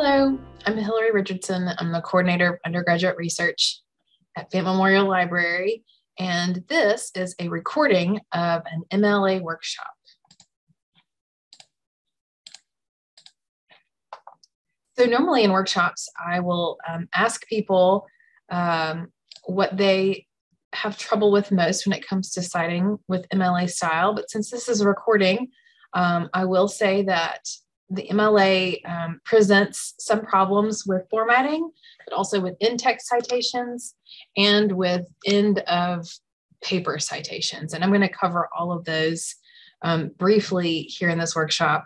Hello, I'm Hillary Richardson. I'm the coordinator of undergraduate research at Fayette Memorial Library, and this is a recording of an MLA workshop. So normally in workshops, I will ask people what they have trouble with most when it comes to citing with MLA style. But since this is a recording, I will say that the MLA presents some problems with formatting, but also with in-text citations and with end-of-paper citations. And I'm going to cover all of those briefly here in this workshop.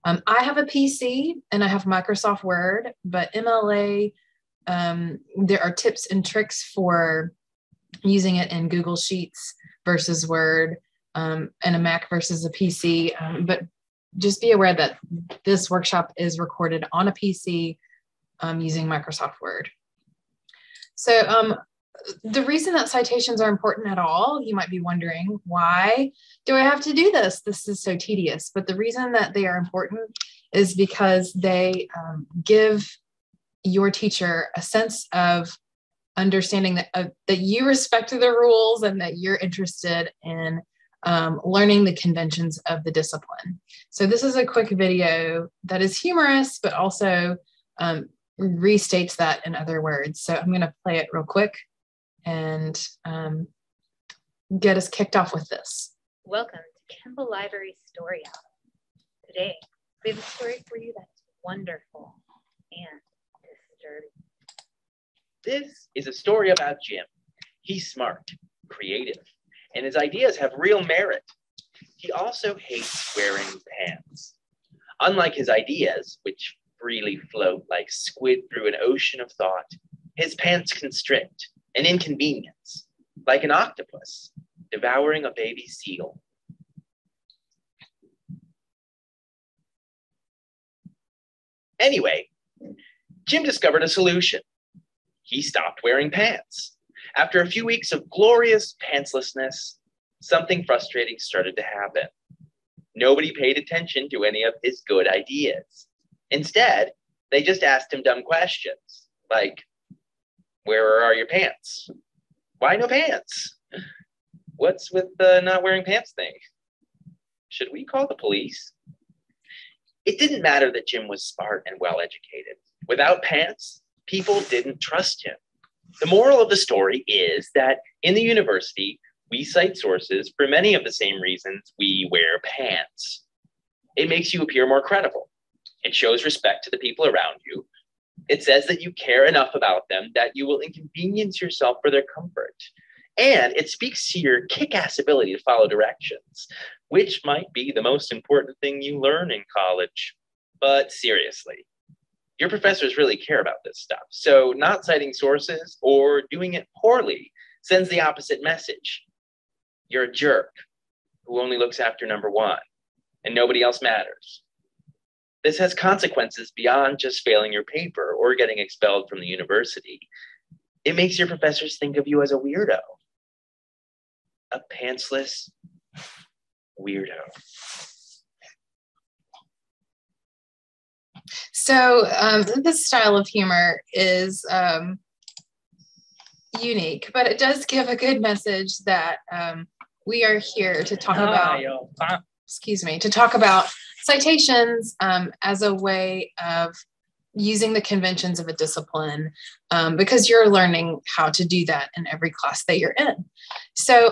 I have a PC and I have Microsoft Word, but MLA, there are tips and tricks for using it in Google Sheets versus Word, and a Mac versus a PC. But just be aware that this workshop is recorded on a PC using Microsoft Word. So the reason that citations are important at all, you might be wondering, why do I have to do this? This is so tedious. But the reason that they are important is because they give your teacher a sense of understanding that, that you respect the rules and that you're interested in learning the conventions of the discipline. So this is a quick video that is humorous, but also restates that in other words. So I'm going to play it real quick and get us kicked off with this. Welcome to Kimball Library Story Hour. Today, we have a story for you that's wonderful and disturbing. This is a story about Jim. He's smart, creative, and his ideas have real merit. He also hates wearing pants. Unlike his ideas, which freely float like squid through an ocean of thought, his pants constrict, an inconvenience, like an octopus devouring a baby seal. Anyway, Jim discovered a solution. He stopped wearing pants. After a few weeks of glorious pantslessness, something frustrating started to happen. Nobody paid attention to any of his good ideas. Instead, they just asked him dumb questions, like, where are your pants? Why no pants? What's with the not wearing pants thing? Should we call the police? It didn't matter that Jim was smart and well-educated. Without pants, people didn't trust him. The moral of the story is that in the university, we cite sources for many of the same reasons we wear pants. It makes you appear more credible. It shows respect to the people around you. It says that you care enough about them that you will inconvenience yourself for their comfort. And it speaks to your kick-ass ability to follow directions, which might be the most important thing you learn in college. But seriously, your professors really care about this stuff. So not citing sources or doing it poorly sends the opposite message. You're a jerk who only looks after number one, and nobody else matters. This has consequences beyond just failing your paper or getting expelled from the university. It makes your professors think of you as a weirdo. A pantsless weirdo. So this style of humor is unique, but it does give a good message that we are here to talk about, to talk about citations as a way of using the conventions of a discipline, because you're learning how to do that in every class that you're in. So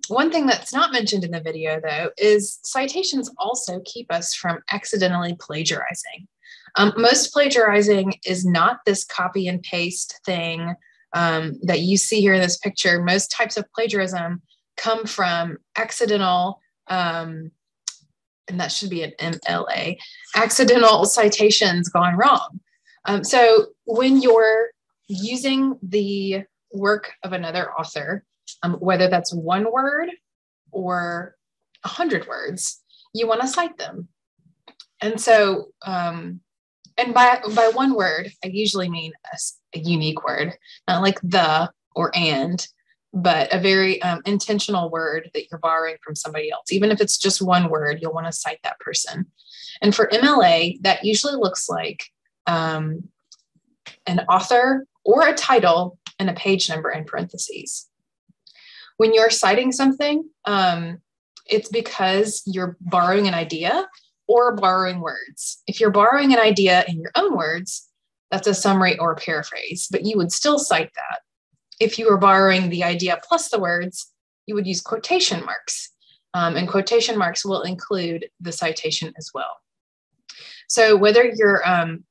one thing that's not mentioned in the video, though, is citations also keep us from accidentally plagiarizing. Most plagiarizing is not this copy and paste thing that you see here in this picture. Most types of plagiarism come from accidental, and that should be an MLA, accidental citations gone wrong. So when you're using the work of another author, whether that's one word or 100 words, you want to cite them. And so, and by one word, I usually mean a unique word, not like the or and, but a very intentional word that you're borrowing from somebody else. Even if it's just one word, you'll want to cite that person. And for MLA, that usually looks like an author or a title and a page number in parentheses. When you're citing something, it's because you're borrowing an idea or borrowing words. If you're borrowing an idea in your own words, that's a summary or a paraphrase, but you would still cite that. If you were borrowing the idea plus the words, you would use quotation marks. And quotation marks will include the citation as well. So whether you're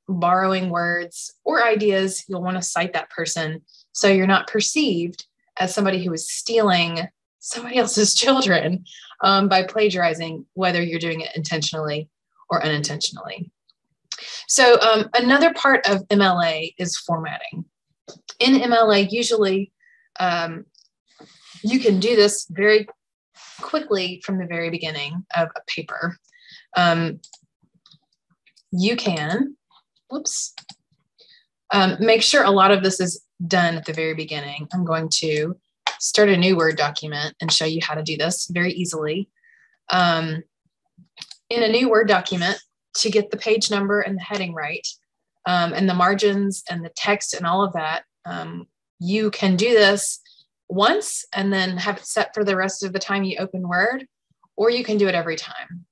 borrowing words or ideas, you'll want to cite that person so you're not perceived as somebody who is stealing somebody else's children by plagiarizing, whether you're doing it intentionally or unintentionally. So another part of MLA is formatting. In MLA, usually you can do this very quickly from the very beginning of a paper. You can, make sure a lot of this is done at the very beginning. I'm going to start a new Word document and show you how to do this very easily. In a new Word document, to get the page number and the heading right, and the margins and the text and all of that, you can do this once and then have it set for the rest of the time you open Word, or you can do it every time.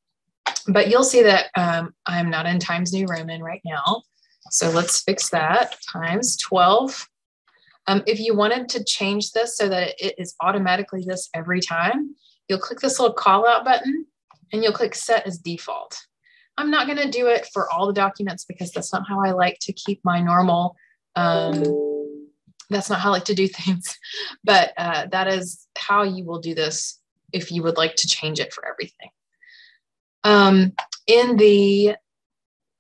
But you'll see that I'm not in Times New Roman right now. So let's fix that, times 12. If you wanted to change this so that it is automatically this every time, you'll click this little call out button and you'll click set as default. I'm not going to do it for all the documents because that's not how I like to keep my normal, that's not how I like to do things, but that is how you will do this if you would like to change it for everything. In the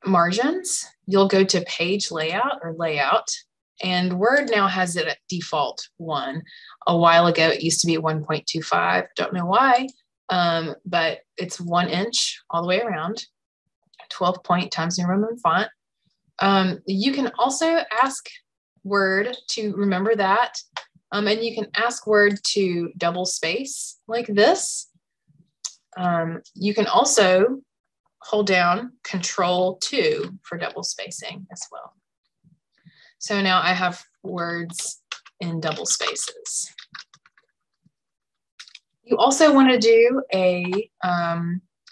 margins, you'll go to page layout or layout, and Word now has it at default 1. A while ago, it used to be 1.25. Don't know why, but it's 1 inch all the way around, 12 point Times New Roman font. You can also ask Word to remember that, and you can ask Word to double space like this. You can also hold down Control-2 for double spacing as well. So now I have words in double spaces. You also want to do a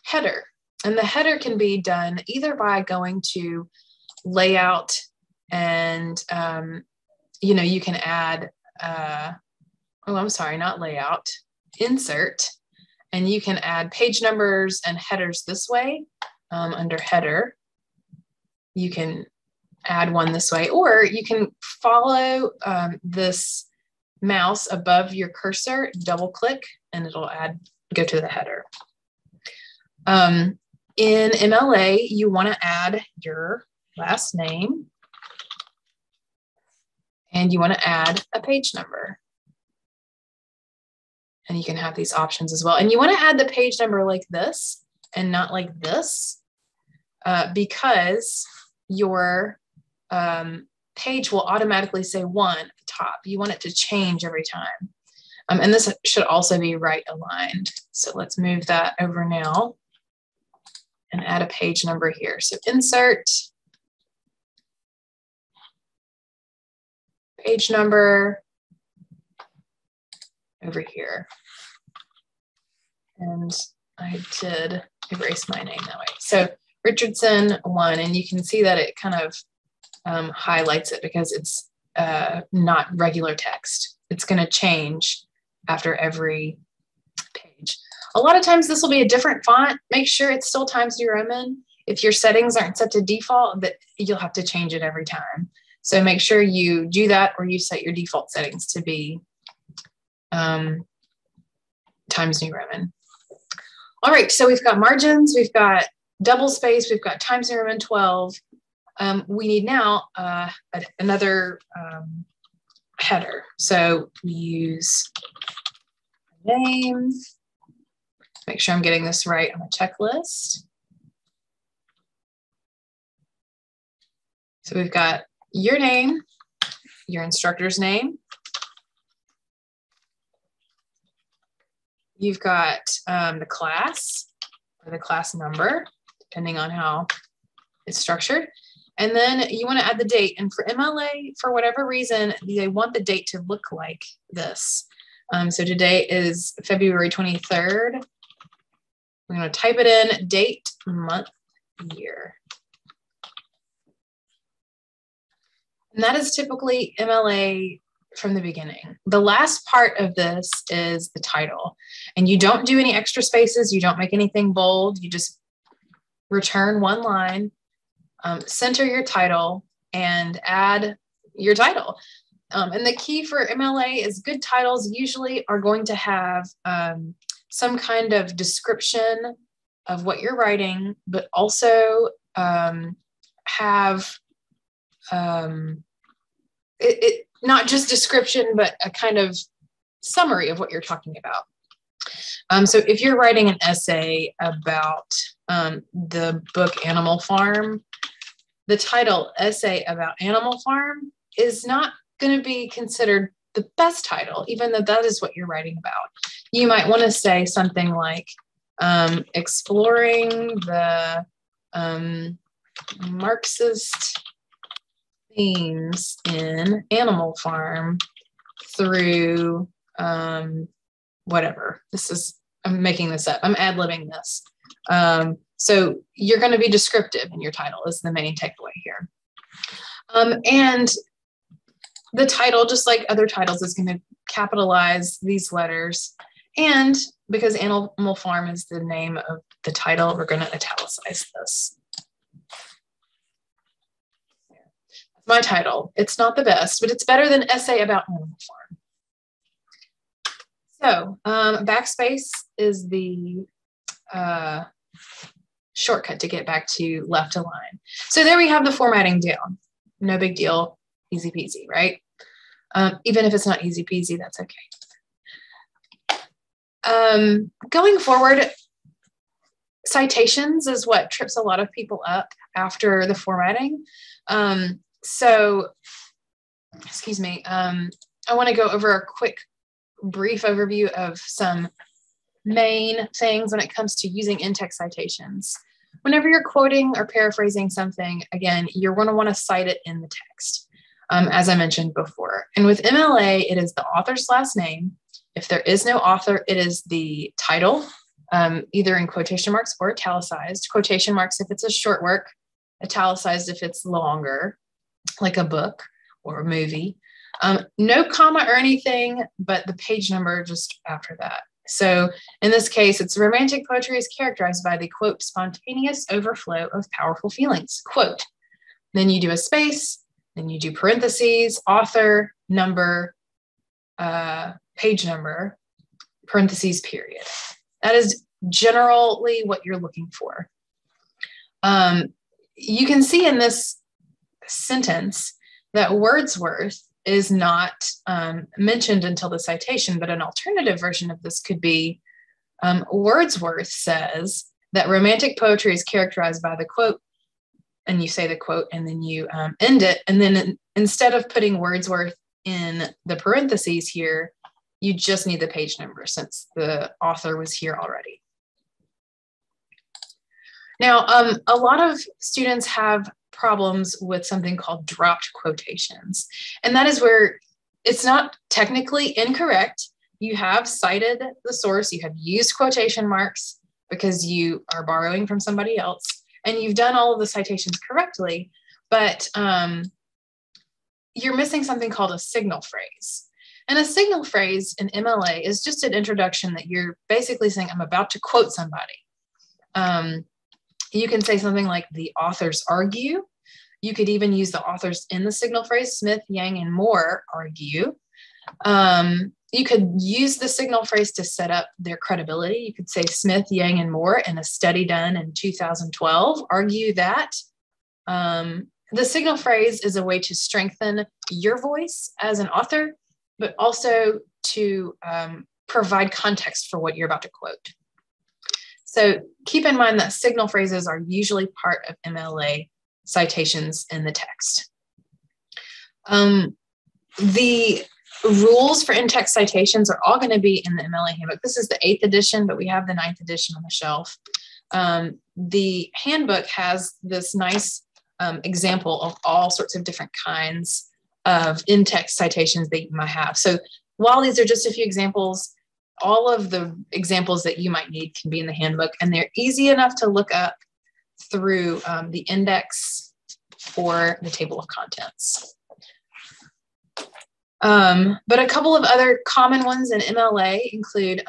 header, and the header can be done either by going to layout and, you can add, not layout, insert, and you can add page numbers and headers this way. Under header, you can add one this way, or you can follow this mouse above your cursor, double click, and it'll go to the header. In MLA, you want to add your last name, and you want to add a page number. And you can have these options as well. And you want to add the page number like this and not like this, because your page will automatically say 1 at the top. You want it to change every time. And this should also be right aligned. So let's move that over now and add a page number here. So insert, page number over here. And I did erase my name that way. So Richardson 1, and you can see that it kind of highlights it because it's not regular text. It's going to change after every page. A lot of times this will be a different font. Make sure it's still Times New Roman. If your settings aren't set to default, but you'll have to change it every time. So make sure you do that, or you set your default settings to be Times New Roman. All right, so we've got margins, we've got double space, we've got Times New Roman 12. We need now another header. So we use name. Make sure I'm getting this right on the checklist. So we've got your name, your instructor's name. You've got the class or the class number, depending on how it's structured. And then you want to add the date. And for MLA, for whatever reason, they want the date to look like this. So today is February 23rd. We're going to type it in, date, month, year. And that is typically MLA from the beginning. The last part of this is the title. And you don't do any extra spaces. You don't make anything bold. You just return one line, center your title, and add your title. And the key for MLA is good titles usually are going to have some kind of description of what you're writing, but also have not just description, but a kind of summary of what you're talking about. So if you're writing an essay about the book Animal Farm, the title Essay About Animal Farm is not going to be considered the best title, even though that is what you're writing about. You might want to say something like exploring the Marxist themes in Animal Farm through whatever. I'm making this up. I'm ad-libbing this. So you're going to be descriptive in your title is the main takeaway here. And the title, just like other titles, is going to capitalize these letters. And because Animal Farm is the name of the title, we're going to italicize this. My title. It's not the best, but it's better than Essay About Animal Farm. So backspace is the shortcut to get back to left align. So there we have the formatting down. No big deal. Easy peasy, right? Even if it's not easy peasy, that's okay. Going forward, citations is what trips a lot of people up after the formatting. So, excuse me, I want to go over a quick, brief overview of some main things when it comes to using in-text citations. Whenever you're quoting or paraphrasing something, again, you're going to want to cite it in the text, as I mentioned before. And with MLA, it is the author's last name. If there is no author, it is the title, either in quotation marks or italicized. Quotation marks if it's a short work, italicized if it's longer, like a book or a movie. No comma or anything, but the page number just after that. So in this case, it's romantic poetry is characterized by the, quote, spontaneous overflow of powerful feelings, quote. Then you do a space, then you do parentheses, author, number, page number, parentheses, period. That is generally what you're looking for. You can see in this sentence that Wordsworth is not mentioned until the citation, but an alternative version of this could be Wordsworth says that romantic poetry is characterized by the, quote, and you say the quote, and then you end it. And then instead of putting Wordsworth in the parentheses here, you just need the page number since the author was here already. Now, a lot of students have problems with something called dropped quotations. And that is where it's not technically incorrect. You have cited the source, you have used quotation marks because you are borrowing from somebody else, and you've done all of the citations correctly, but you're missing something called a signal phrase. And a signal phrase in MLA is just an introduction that you're basically saying, I'm about to quote somebody. You can say something like the authors argue. You could even use the authors in the signal phrase. Smith, Yang, and Moore argue. You could use the signal phrase to set up their credibility. You could say Smith, Yang, and Moore in a study done in 2012 argue that. The signal phrase is a way to strengthen your voice as an author, but also to provide context for what you're about to quote. So keep in mind that signal phrases are usually part of MLA citations in the text. The rules for in-text citations are all going to be in the MLA handbook. This is the 8th edition, but we have the 9th edition on the shelf. The handbook has this nice example of all sorts of different kinds of in-text citations that you might have. So while these are just a few examples, all of the examples that you might need can be in the handbook, and they're easy enough to look up through the index or the table of contents. But a couple of other common ones in MLA include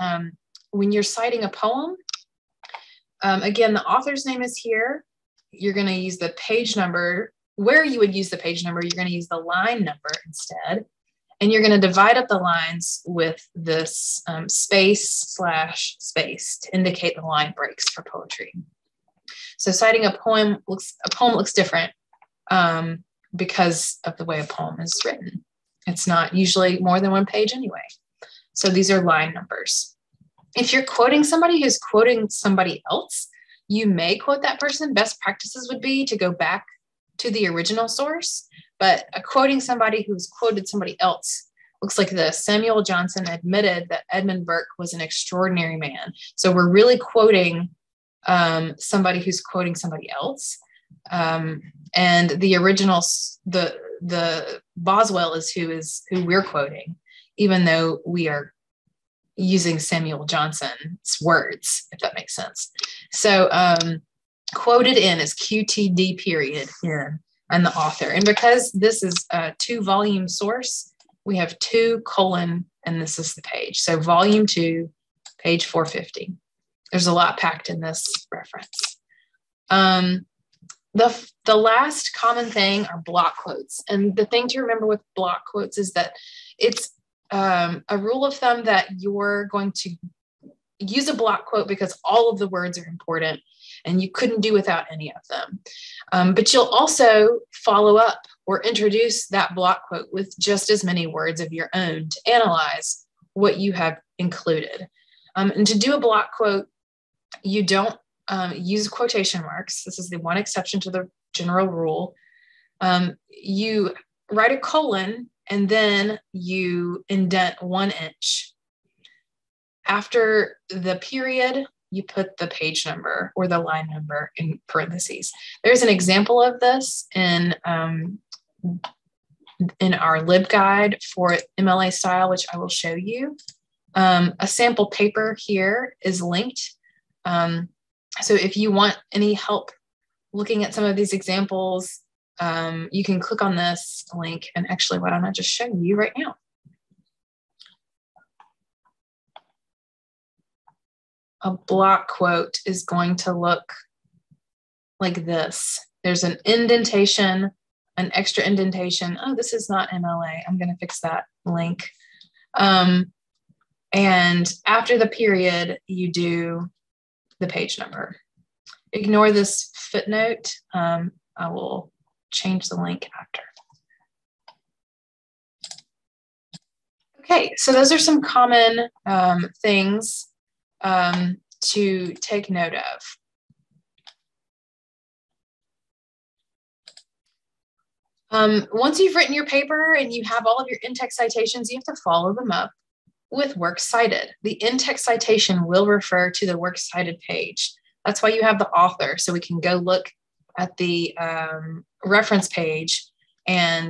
when you're citing a poem, again, the author's name is here. You're going to use the page number. Where you would use the page number, you're going to use the line number instead. And you're going to divide up the lines with this space/space to indicate the line breaks for poetry. So citing a poem looks different because of the way a poem is written. It's not usually more than one page anyway. So these are line numbers. If you're quoting somebody who's quoting somebody else, you may quote that person. Best practices would be to go back to the original source, but quoting somebody who's quoted somebody else looks like this. Samuel Johnson admitted that Edmund Burke was an extraordinary man. So we're really quoting somebody who's quoting somebody else. And the original, the Boswell is who we're quoting, even though we are using Samuel Johnson's words, if that makes sense. So quoted in is QTD period in and the author. And because this is a 2-volume source, we have 2 : and this is the page. So volume 2, page 450. There's a lot packed in this reference. The last common thing are block quotes. And the thing to remember with block quotes is that it's a rule of thumb that you're going to use a block quote because all of the words are important and you couldn't do without any of them. But you'll also follow up or introduce that block quote with just as many words of your own to analyze what you have included. And to do a block quote, you don't use quotation marks. This is the one exception to the general rule. You write a colon and then you indent 1 inch. After the period, you put the page number or the line number in parentheses. There's an example of this in our LibGuide for MLA Style, which I will show you. A sample paper here is linked. So if you want any help looking at some of these examples, you can click on this link. And actually, why don't I just show you right now? A block quote is going to look like this. There's an indentation, an extra indentation. Oh, this is not MLA. I'm going to fix that link. And after the period, you do the page number. Ignore this footnote. I will change the link after. Okay, so those are some common things to take note of. Once you've written your paper and you have all of your in-text citations, you have to follow them up with works cited. The in-text citation will refer to the works cited page. That's why you have the author, so we can go look at the reference page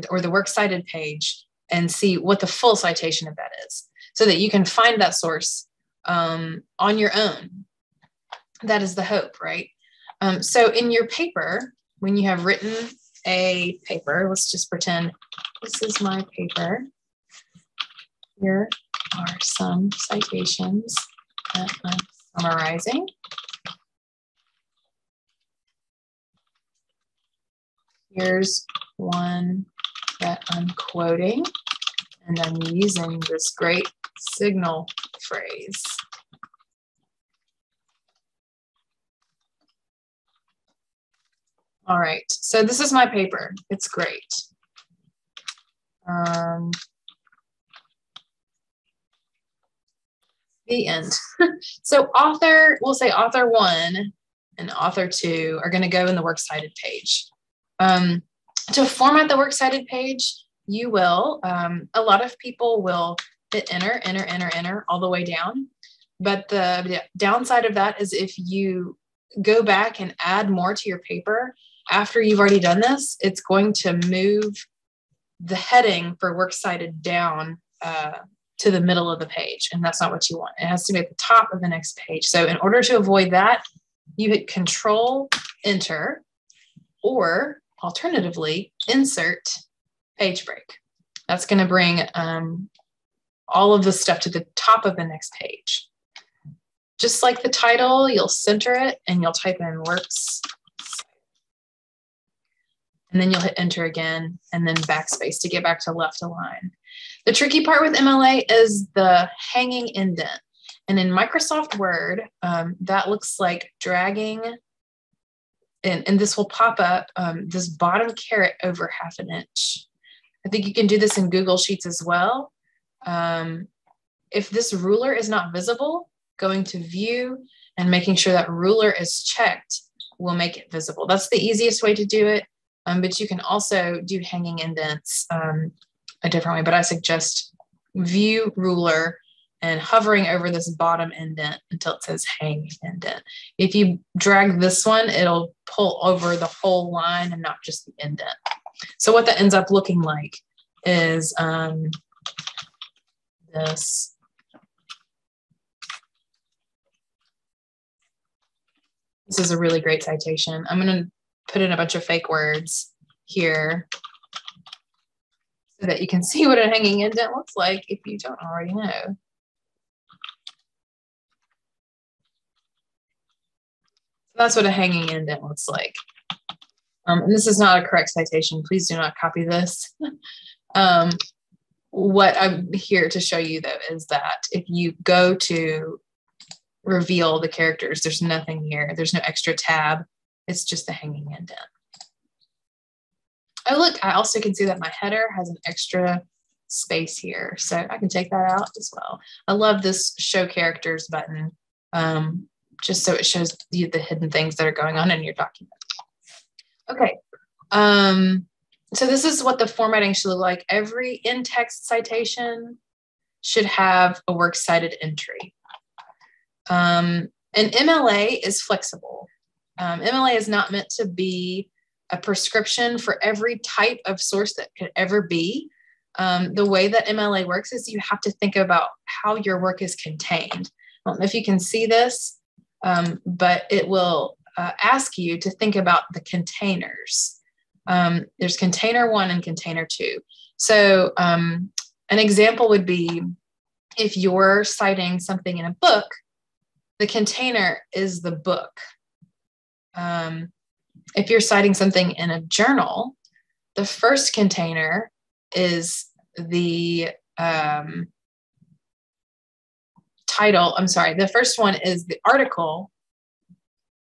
or the works cited page and see what the full citation of that is, so that you can find that source on your own. That is the hope, right? So in your paper, when you have written a paper, let's just pretend this is my paper. Here are some citations that I'm summarizing. Here's one that I'm quoting, and I'm using this great signal phrase. All right, so this is my paper. It's great. The end. So we'll say author 1 and author 2 are going to go in the works cited page. To format the works cited page, you will, a lot of people will hit enter all the way down. But the downside of that is if you go back and add more to your paper, after you've already done this, it's going to move the heading for works cited down to the middle of the page. And that's not what you want. It has to be at the top of the next page. So in order to avoid that, you hit Control Enter, or alternatively, insert page break. That's going to bring all of the stuff to the top of the next page. Just like the title, you'll center it and you'll type in works. And then you'll hit enter again and then backspace to get back to left align. The tricky part with MLA is the hanging indent. And in Microsoft Word, that looks like dragging, and this will pop up this bottom caret over 1/2 inch. I think you can do this in Google Sheets as well. If this ruler is not visible, going to view and making sure that ruler is checked will make it visible. That's the easiest way to do it. But you can also do hanging indents a different way, but I suggest view ruler and hovering over this bottom indent until it says hang indent. If you drag this one, it'll pull over the whole line and not just the indent. So what that ends up looking like is this. This is a really great citation. I'm going to put in a bunch of fake words here so that you can see what a hanging indent looks like if you don't already know. That's what a hanging indent looks like. And this is not a correct citation. Please do not copy this. What I'm here to show you, though, is that if you go to reveal the characters, there's nothing here. There's no extra tab. It's just a hanging indent. Oh, look, I also can see that my header has an extra space here. So I can take that out as well. I love this show characters button, just so it shows you the hidden things that are going on in your document. Okay, so this is what the formatting should look like. Every in-text citation should have a works cited entry. And MLA is flexible. MLA is not meant to be a prescription for every type of source that could ever be. The way that MLA works is you have to think about how your work is contained. I don't know if you can see this, but it will ask you to think about the containers. There's container 1 and container 2. So an example would be if you're citing something in a book, the container is the book. If you're citing something in a journal, the first container is the title. I'm sorry, the first one is the article,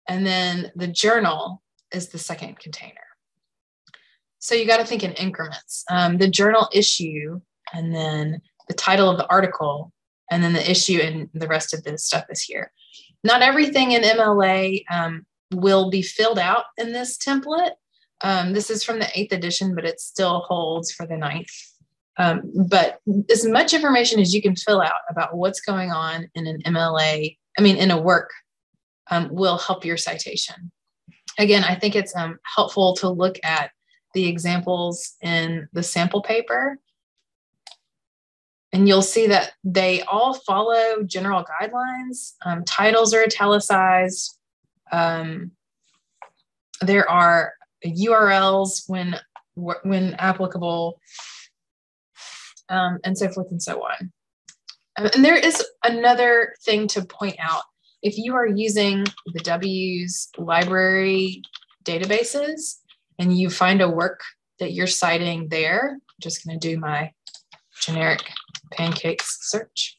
and then the journal is the second container. So you got to think in increments. The journal issue, and then the title of the article, and then the issue, and the rest of this stuff is here. Not everything in MLA will be filled out in this template. This is from the 8th edition, but it still holds for the 9th. But as much information as you can fill out about what's going on in an MLA, in a work, will help your citation. Again, I think it's helpful to look at the examples in the sample paper, and you'll see that they all follow general guidelines. Titles are italicized. There are URLs when applicable, and so forth and so on. And there is another thing to point out. If you are using the W's library databases and you find a work that you're citing there, I'm just going to do my generic pancakes search.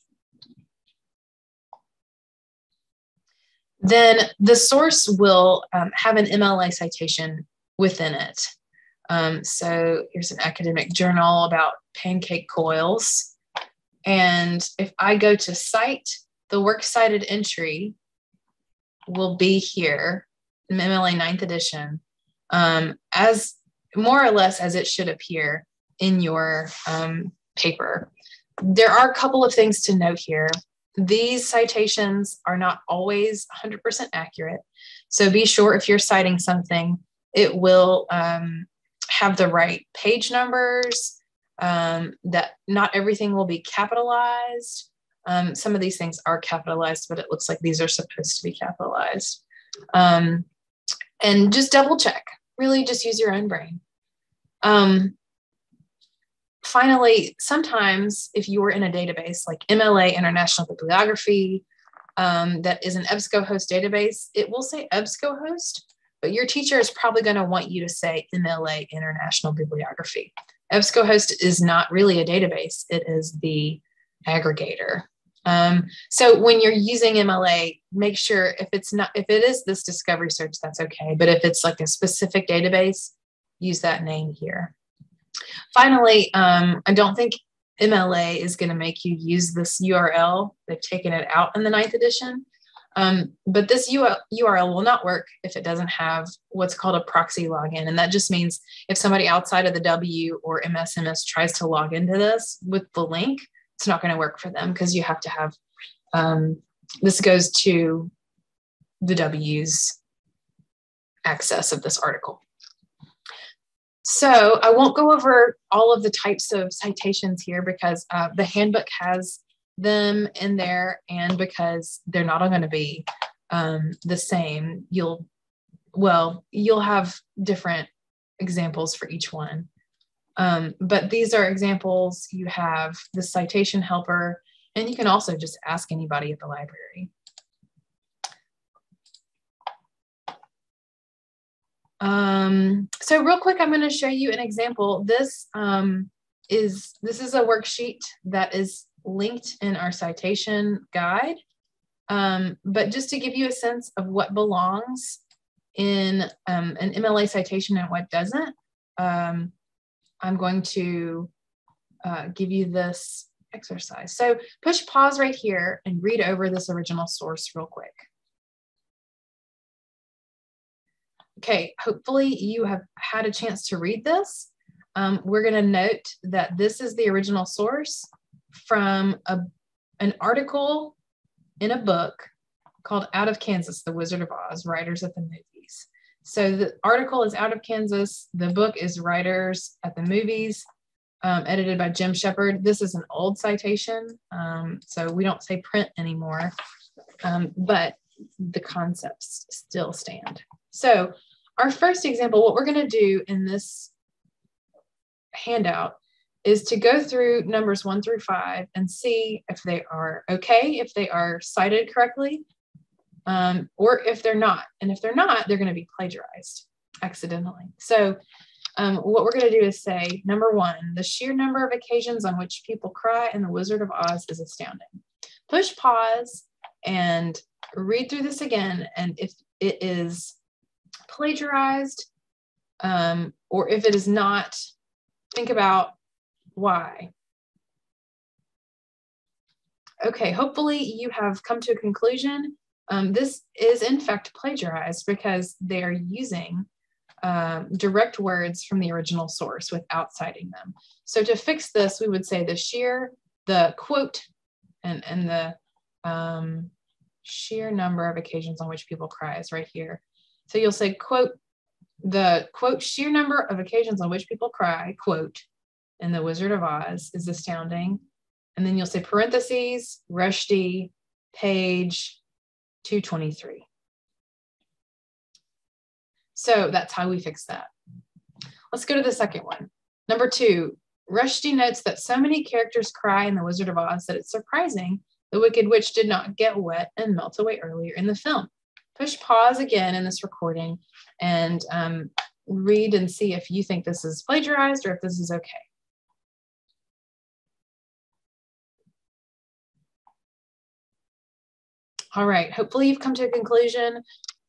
Then the source will have an MLA citation within it. So here's an academic journal about pancake coils. And if I go to cite, the works cited entry will be here in MLA 9th edition, as more or less as it should appear in your paper. There are a couple of things to note here. These citations are not always 100% accurate. So be sure if you're citing something It will have the right page numbers, that not everything will be capitalized. Some of these things are capitalized, but it looks like these are supposed to be capitalized. And just double check, really just use your own brain. Finally, sometimes if you were in a database like MLA International Bibliography, that is an EBSCOhost database, it will say EBSCOhost, but your teacher is probably going to want you to say MLA International Bibliography. EBSCOhost is not really a database, it is the aggregator. So when you're using MLA, make sure if it is this discovery search, that's okay. But if it's like a specific database, use that name here. Finally, I don't think MLA is going to make you use this URL. They've taken it out in the 9th edition. But this URL will not work if it doesn't have what's called a proxy login. And that just means if somebody outside of the W or MSMS tries to log into this with the link, it's not going to work for them because you have to have, this goes to the W's access of this article. So I won't go over all of the types of citations here because the handbook has them in there, and because they're not all going to be the same, you'll have different examples for each one. But these are examples. You have the citation helper, and you can also just ask anybody at the library. So real quick, I'm going to show you an example. This is a worksheet that is linked in our citation guide. But just to give you a sense of what belongs in an MLA citation and what doesn't, I'm going to give you this exercise. So push pause right here and read over this original source real quick. Okay, hopefully you have had a chance to read this. We're going to note that this is the original source from an article in a book called Out of Kansas, The Wizard of Oz, Writers at the Movies. So the article is Out of Kansas. The book is Writers at the Movies, edited by Jim Shepard. This is an old citation, so we don't say print anymore, but the concepts still stand. So our first example, what we're going to do in this handout is to go through numbers 1 through 5 and see if they are okay, if they are cited correctly, or if they're not. And if they're not, they're going to be plagiarized accidentally. So what we're going to do is say, number 1, the sheer number of occasions on which people cry in The Wizard of Oz is astounding. Push pause and read through this again, and if it is plagiarized, or if it is not, think about why. Okay, hopefully you have come to a conclusion. This is in fact plagiarized because they are using direct words from the original source without citing them. So to fix this, we would say the sheer, the quote, and the sheer number of occasions on which people cry is right here. So you'll say, quote, the quote, sheer number of occasions on which people cry, quote, in The Wizard of Oz is astounding. And then you'll say parentheses, Rushdie, page 223. So that's how we fix that. Let's go to the second one. Number 2, Rushdie notes that so many characters cry in The Wizard of Oz that it's surprising the Wicked Witch did not get wet and melt away earlier in the film. Push pause again in this recording and read and see if you think this is plagiarized or if this is okay. All right, hopefully you've come to a conclusion.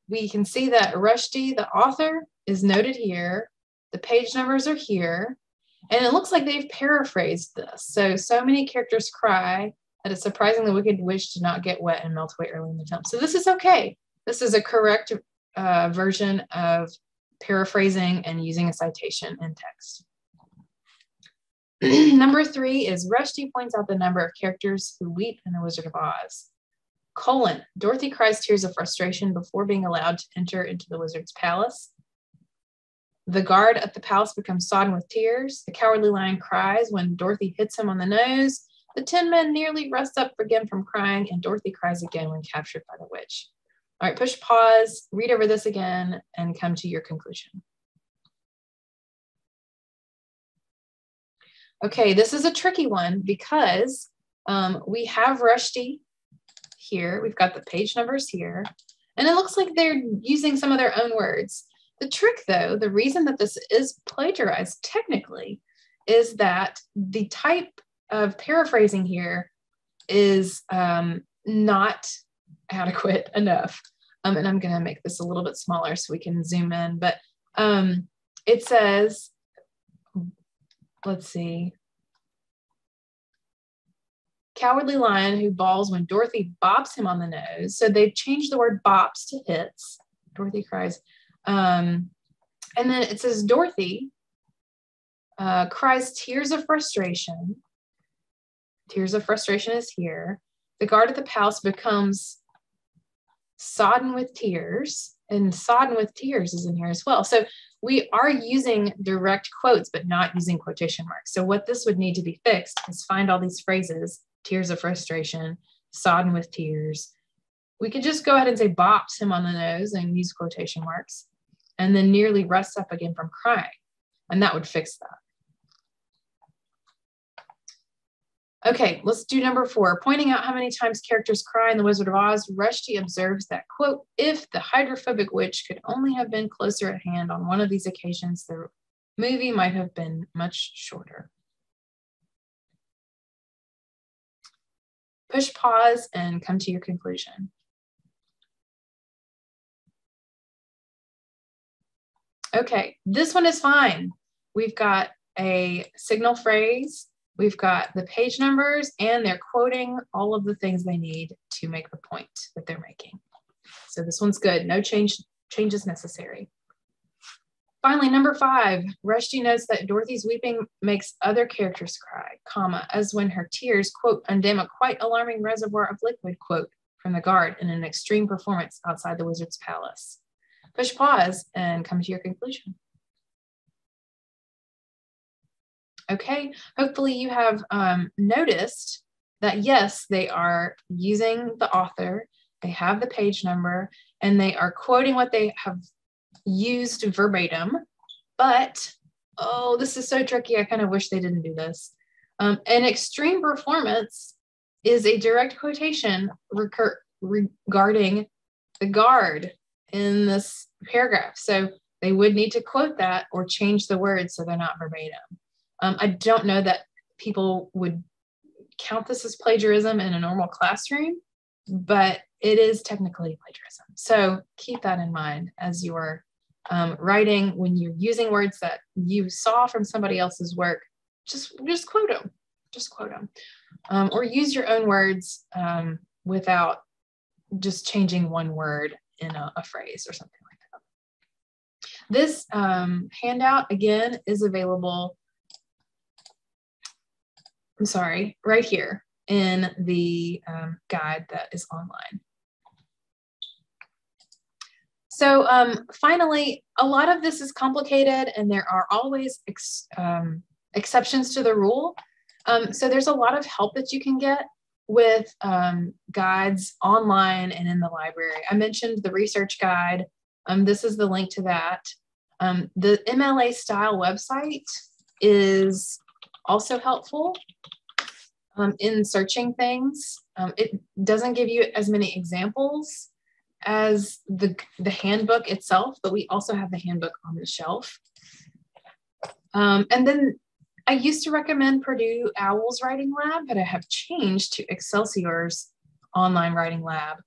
We can see that Rushdie, the author, is noted here. The page numbers are here. And it looks like they've paraphrased this. So many characters cry that it's surprising the Wicked Witch did not get wet and melt away early in the film. So this is okay. This is a correct version of paraphrasing and using a citation in text. Number 3 is Rushdie points out the number of characters who weep in The Wizard of Oz. Colon, Dorothy cries tears of frustration before being allowed to enter into the wizard's palace. The guard at the palace becomes sodden with tears. The cowardly lion cries when Dorothy hits him on the nose. The 10 men nearly rest up again from crying, and Dorothy cries again when captured by the witch. All right, push pause, read over this again, and come to your conclusion. Okay, this is a tricky one because we have Rushdie here. We've got the page numbers here, and it looks like they're using some of their own words. The trick, though, the reason that this is plagiarized technically is that the type of paraphrasing here is not adequate enough. And I'm going to make this a little bit smaller so we can zoom in. But it says, let's see, cowardly lion who bawls when Dorothy bops him on the nose. So they've changed the word bops to hits. Dorothy cries. And then it says Dorothy cries tears of frustration. Tears of frustration is here. The guard at the palace becomes sodden with tears, and sodden with tears is in here as well. So we are using direct quotes, but not using quotation marks. So what this would need to be fixed is find all these phrases, tears of frustration, sodden with tears. We could just go ahead and say bops him on the nose and use quotation marks, and then nearly rests up again from crying. And that would fix that. Okay, let's do number 4. Pointing out how many times characters cry in The Wizard of Oz, Rushdie observes that, quote, if the hydrophobic witch could only have been closer at hand on one of these occasions, the movie might have been much shorter. Push pause and come to your conclusion. Okay, this one is fine. We've got a signal phrase. We've got the page numbers, and they're quoting all of the things they need to make the point that they're making. So this one's good. No changes necessary. Finally, number 5, Rushdie notes that Dorothy's weeping makes other characters cry, comma, as when her tears, quote, undam a quite alarming reservoir of liquid, quote, from the guard in an extreme performance outside the wizard's palace. Push pause and come to your conclusion. Okay, hopefully you have noticed that, yes, they are using the author, they have the page number, and they are quoting what they have used verbatim, but, oh, this is so tricky. I kind of wish they didn't do this. An extreme performance is a direct quotation regarding the guard in this paragraph. So they would need to quote that or change the words so they're not verbatim. I don't know that people would count this as plagiarism in a normal classroom, but it is technically plagiarism. So keep that in mind as you're writing. When you're using words that you saw from somebody else's work, just quote them. Just quote them. Or use your own words without just changing one word in a phrase or something like that. This handout, again, is available, right here in the guide that is online. So finally, a lot of this is complicated, and there are always exceptions to the rule. So there's a lot of help that you can get with guides online and in the library. I mentioned the research guide. This is the link to that. The MLA Style website is also helpful in searching things. It doesn't give you as many examples as the handbook itself, but we also have the handbook on the shelf. And then I used to recommend Purdue OWL's Writing Lab, but I have changed to Excelsior's online writing lab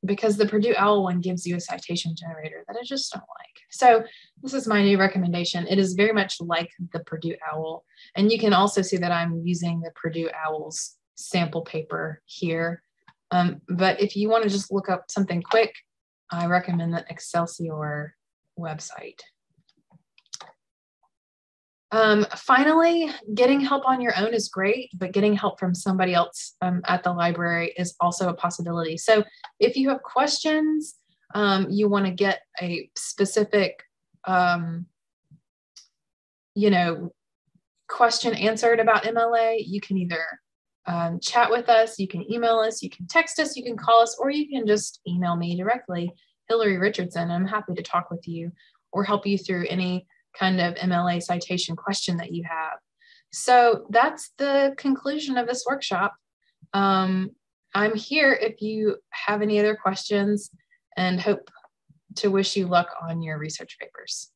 because the Purdue OWL one gives you a citation generator that I just don't like. So this is my new recommendation. It is very much like the Purdue OWL. And you can also see that I'm using the Purdue OWL's sample paper here. But if you want to just look up something quick, I recommend the Excelsior website. Finally, getting help on your own is great, but getting help from somebody else at the library is also a possibility. So if you have questions, you want to get a specific question answered about MLA, you can either chat with us, you can email us, you can text us, you can call us, or you can just email me directly, Hillary Richardson. I'm happy to talk with you or help you through any kind of MLA citation question that you have. So that's the conclusion of this workshop. I'm here if you have any other questions, and hope to wish you luck on your research papers.